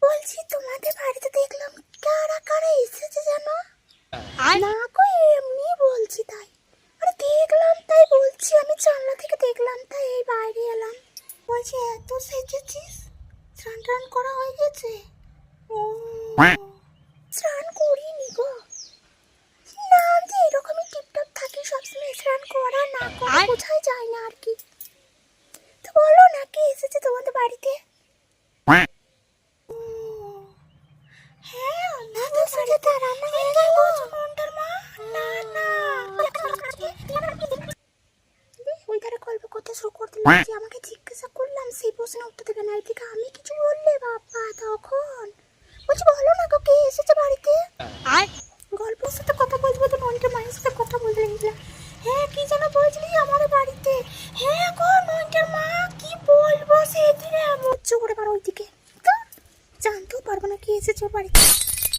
বলছি তোমাদের বাড়িতে দেখলাম কারা কারা এসেছে জানো? না গো, এমনি বলছি তাই। আরে দেখলাম তাই বলছি, আমি জানলা থেকে দেখলাম তাই এই বাইরে এলাম। বলছি এত সেজেছিস, স্নান টান করা হয়ে গেছে? ও স্নান করিনি গো, না আমি তো এরকমই টিপটপ থাকি সবসময়, স্নান করা না করা বোঝাই যায় না আর কি। তো বলো না কে এসেছে তোমাদের বাড়িতে? হ্যাঁ, আমাদের বাড়িতে রান্না হয়ে গেল মন্টার মা। না না, ওই ধারে গল্প করতে শুরু করতে লাগছি, আমাকে জিজ্ঞাসা করলাম সেই প্রশ্নের উত্তর দেবে না, এদিকে আমি কিছু বললে বাবা তখন বলছি বলো না গো কে এসেছে বাড়িতে? গল্পের সাথে কথা বলবো তো মন্টার মায়ের সাথে কথা বলতে লাগলাম। হ্যাঁ কি যেন বলছিলি আমাদের বাড়িতে? হ্যাঁ গো মন্টার মা, কি বলবো সেদিনে মুচ্ছ করে পারো ওইদিকে, তো জানতেও পারবো না কি এসেছে বাড়িতে।